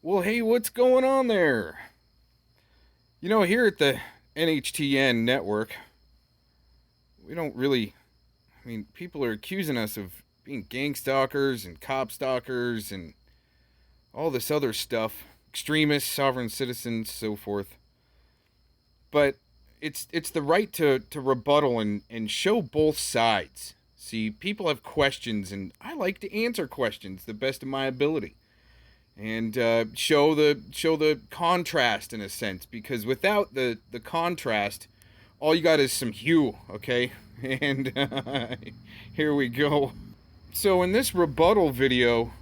Well, hey, what's going on there? Here at the NHTN network, we don't really. People are accusing us of being gang stalkers and cop stalkers and all this other stuff, extremists, sovereign citizens, so forth. But it's the right to rebuttal and show both sides. See, people have questions, and I like to answer questions the best of my ability. And show the contrast in a sense, because without the contrast, all you got is some hue, okay? And here we go. So in this rebuttal video,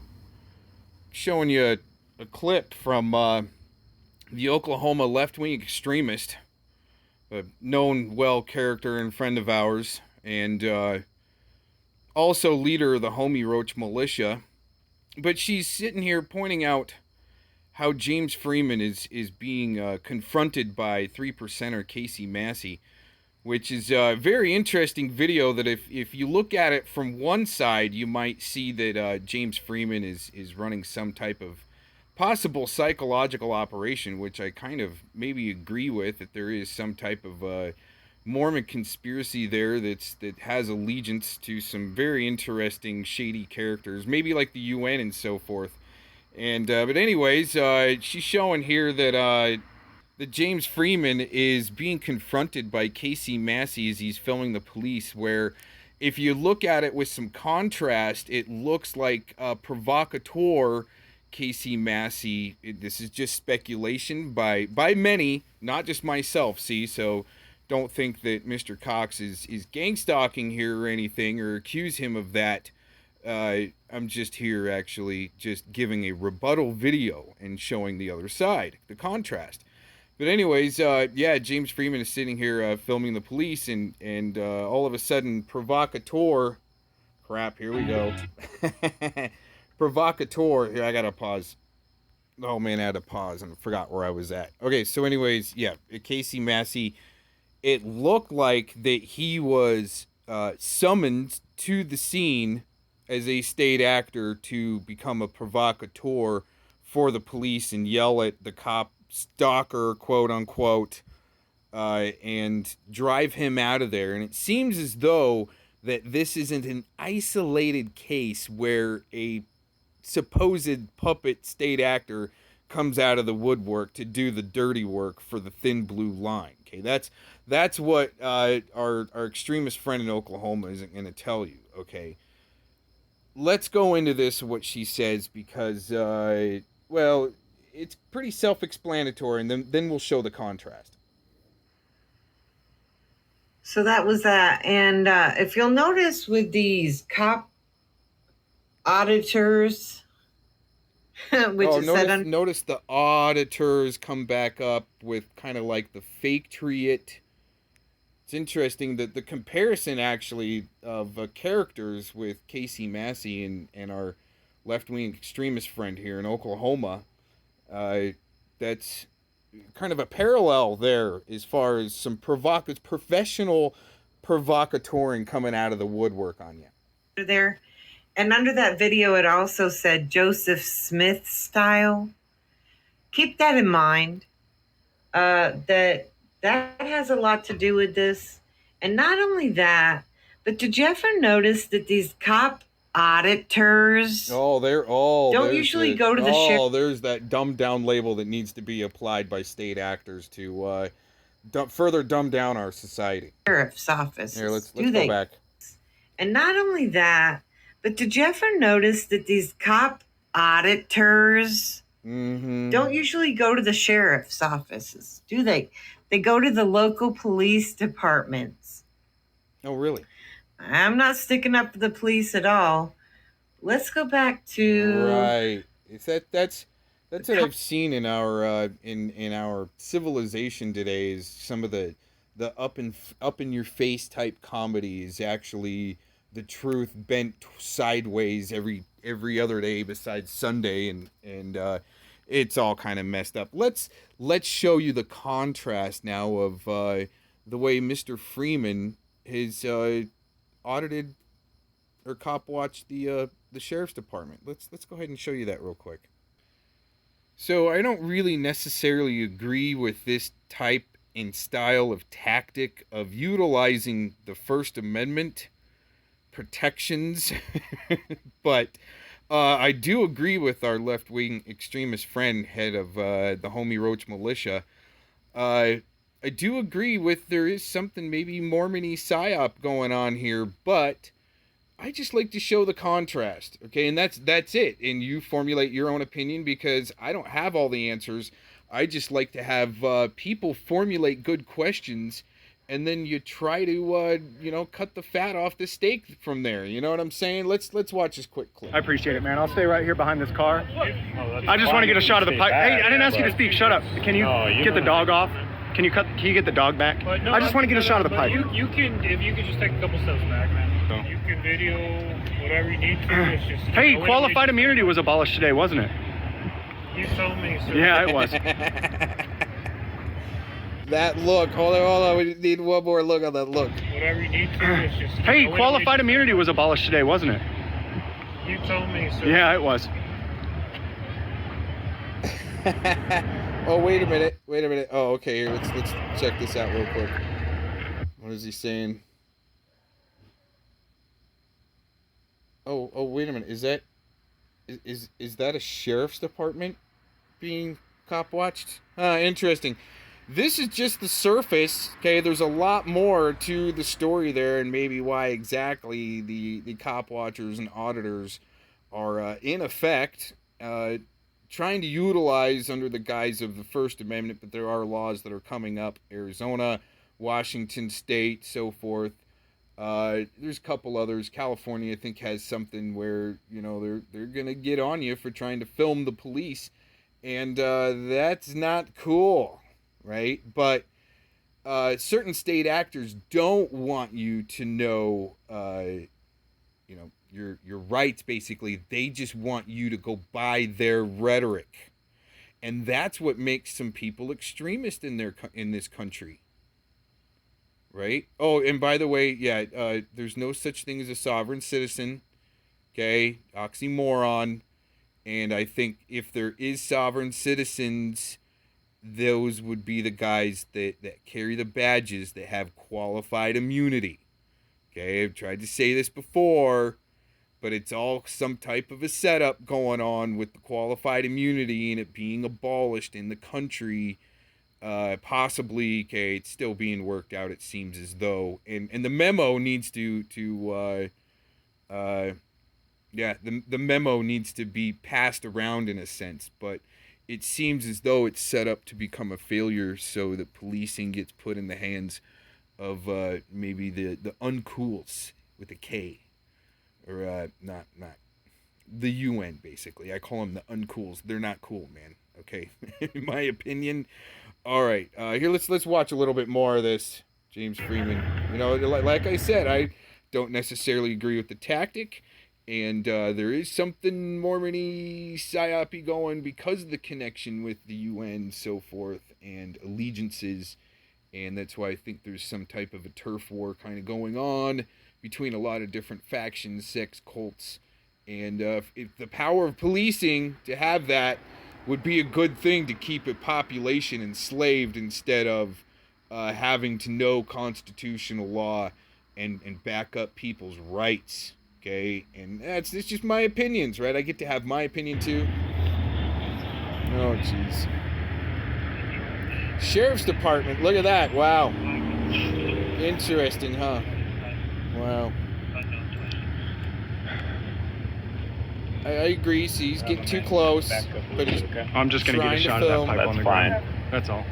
showing you a clip from the Oklahoma left-wing extremist, a known well character and friend of ours, and also leader of the Homie Roach militia. But she's sitting here pointing out how James Freeman is being confronted by 3%er Casey Massey, which is a very interesting video that if you look at it from one side, you might see that James Freeman is running some type of possible psychological operation, which I kind of maybe agree with, that there is some type of Mormon conspiracy there that has allegiance to some very interesting shady characters, maybe like the UN and so forth. And but anyways, she's showing here that James Freeman is being confronted by Casey Massey as he's filming the police, where if you look at it with some contrast, it looks like a provocateur Casey Massey. This is just speculation by many, not just myself, see? So don't think that Mr. Cox is gang stalking here or anything, or accuse him of that. I'm just here actually just giving a rebuttal video and showing the other side, the contrast. But anyways, yeah, James Freeman is sitting here filming the police, and all of a sudden, provocateur, crap, here we go. Provocateur, here, I gotta pause. Oh man, I had to pause and forgot where I was at. Okay, so anyways, yeah, Casey Massey, it looked like that he was summoned to the scene as a state actor to become a provocateur for the police and yell at the cop stalker, quote unquote, and drive him out of there. And it seems as though that this isn't an isolated case where a supposed puppet state actor comes out of the woodwork to do the dirty work for the thin blue line. Okay, that's what our extremist friend in Oklahoma isn't going to tell you. Okay, let's go into this, what she says, because well, it's pretty self-explanatory, and then we'll show the contrast. So that was that. And if you'll notice with these cop auditors, which is notice the auditors come back up with kind of like the fake triot. It's interesting that the comparison actually of characters with Casey Massey and our left-wing extremist friend here in Oklahoma, that's kind of a parallel there as far as some professional provocateuring coming out of the woodwork on you. There. And under that video, it also said Joseph Smith style. Keep that in mind. That has a lot to do with this. And not only that, but did you ever notice that these cop auditors don't usually go to the sheriff? There's that dumbed down label that needs to be applied by state actors to further dumb down our society. Sheriff's office. Here, let's go back. And not only that, but did you ever notice that these cop auditors don't usually go to the sheriff's offices, do they? They go to the local police departments. Oh, really? I'm not sticking up for the police at all. Let's go back to right. That's what I've seen in our in our civilization today. Is some of the up in your face type comedy is actually the truth bent sideways every other day besides Sunday, and it's all kind of messed up. Let's show you the contrast now of the way Mr. Freeman has audited or cop watched the sheriff's department. Let's go ahead and show you that real quick. So I don't really necessarily agree with this type and style of tactic of utilizing the First Amendment protections, but I do agree with our left-wing extremist friend, head of the Homie Roach Militia. Uh, I do agree with there is something maybe Mormon-y psyop going on here, but I just like to show the contrast, okay? And that's it. And you formulate your own opinion because I don't have all the answers. I just like to have people formulate good questions, and then you try to cut the fat off the steak from there. You know what I'm saying? Let's watch this quick clip. I appreciate it, man. I'll stay right here behind this car. I just want to get a shot of the pipe. Hey, I didn't ask you to speak. Shut up. Can you get the dog off? Can you get the dog back? I just want to get a shot of the pipe. You can, if you could just take a couple steps back, man. You can video whatever you need to. It's just, hey, qualified immunity was abolished today, wasn't it? You told me, sir. Yeah, it was. That look. Hold on. We need one more look on that look. Whatever you need to. It's just, hey, qualified immunity was abolished today, wasn't it? You told me, sir. Yeah, it was. Oh, wait a minute. Oh, okay. Here, let's check this out real quick. What is he saying? Oh, wait a minute. Is that a sheriff's department being cop watched? Interesting. This is just the surface. Okay, there's a lot more to the story there, and maybe why exactly the cop watchers and auditors are in effect trying to utilize under the guise of the First Amendment, but there are laws that are coming up, Arizona, Washington State, so forth. There's a couple others. California, I think, has something where, they're going to get on you for trying to film the police, and that's not cool, right? But certain state actors don't want you to know, your rights, basically. They just want you to go by their rhetoric. And that's what makes some people extremist in this country. Right? Oh, and by the way, there's no such thing as a sovereign citizen. Okay? Oxymoron. And I think if there is sovereign citizens, those would be the guys that carry the badges that have qualified immunity. Okay? I've tried to say this before, but it's all some type of a setup going on with the qualified immunity and it being abolished in the country. Possibly, okay, it's still being worked out, it seems as though. And the memo needs the memo needs to be passed around in a sense, but it seems as though it's set up to become a failure so that policing gets put in the hands of maybe the uncools with a K. Or not the UN, basically. I call them the uncools. They're not cool, man. Okay, in my opinion. All right, here let's watch a little bit more of this. James Freeman. Like I said, I don't necessarily agree with the tactic, and there is something Mormon-y, psyop-y going because of the connection with the UN, so forth, and allegiances, and that's why I think there's some type of a turf war kind of going on between a lot of different factions, sects, cults, and if the power of policing to have that would be a good thing to keep a population enslaved instead of having to know constitutional law and back up people's rights, okay? And it's just my opinions, right? I get to have my opinion too. Oh, jeez. Sheriff's Department, look at that, wow. Interesting, huh? Wow. I agree. See, he's getting too close, but he's I'm just gonna get a shot of that pipe on the ground. That's all.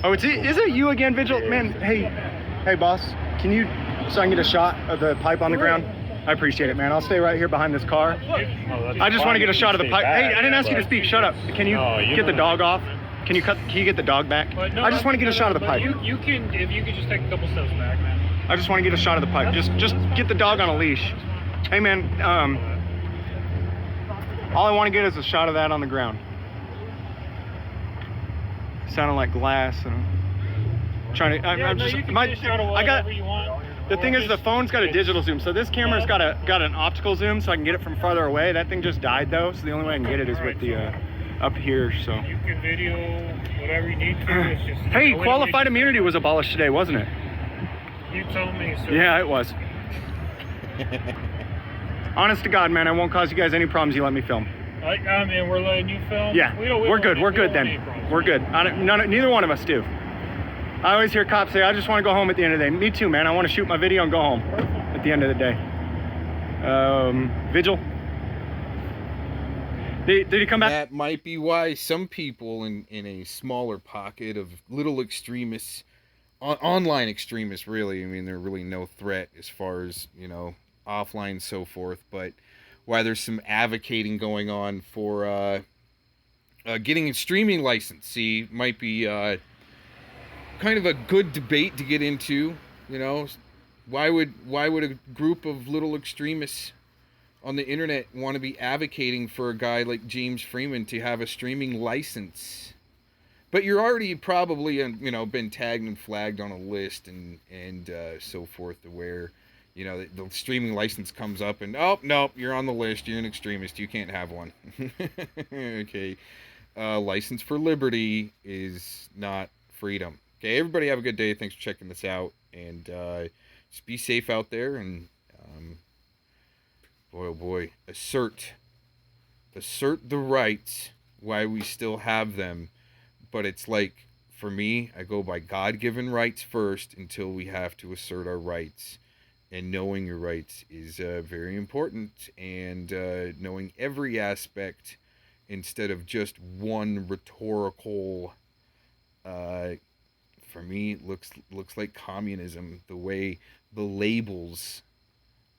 Oh, is it you again, Vigil? Man, hey, boss. Can you so I can get a shot of the pipe on the ground? I appreciate it, man. I'll stay right here behind this car. I just want to get a shot of the pipe. Hey, I didn't ask you to speak. Shut up. Can you get the dog off? Can you get the dog back? I just want to get a shot of the pipe. You can, if you could just take a couple steps back, man. I just want to get a shot of the pipe. Just get the dog on a leash. Hey, man. All I want to get is a shot of that on the ground. Sounding like glass, and I'm trying to. I'm just. I got. The thing is, the phone's got a digital zoom, so this camera's got an optical zoom, so I can get it from farther away. That thing just died though, so the only way I can get it is with the up here, so. You can video whatever you need to. It's just Hey, qualified immunity was abolished today, wasn't it? You tell me, sir. Yeah, it was. Honest to God, man, I won't cause you guys any problems. You let me film. I mean, we're letting you film. Yeah, we're good. We're good then. We're good. Neither one of us do. I always hear cops say, "I just want to go home at the end of the day." Me too, man. I want to shoot my video and go home at the end of the day. Vigil. Did he come back? That might be why some people in a smaller pocket of little extremists, online extremists, really, I mean, they're really no threat as far as, you know, offline and so forth, but why there's some advocating going on for getting a streaming license. See, might be kind of a good debate to get into, you know. Why would a group of little extremists on the internet want to be advocating for a guy like James Freeman to have a streaming license? But you're already probably, you know, been tagged and flagged on a list and so forth, to where, you know, the streaming license comes up and, oh, no, you're on the list, you're an extremist, you can't have one. Okay. License for liberty is not freedom. Okay, everybody have a good day. Thanks for checking this out. And just be safe out there. And boy, oh boy, assert the rights while we still have them. But it's like, for me, I go by God-given rights first until we have to assert our rights. And knowing your rights is very important. And knowing every aspect instead of just one rhetorical, for me, looks like communism, the way the labels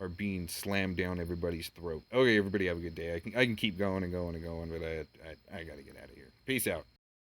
are being slammed down everybody's throat. Okay, everybody have a good day. I can keep going and going and going, but I got to get out of here. Peace out.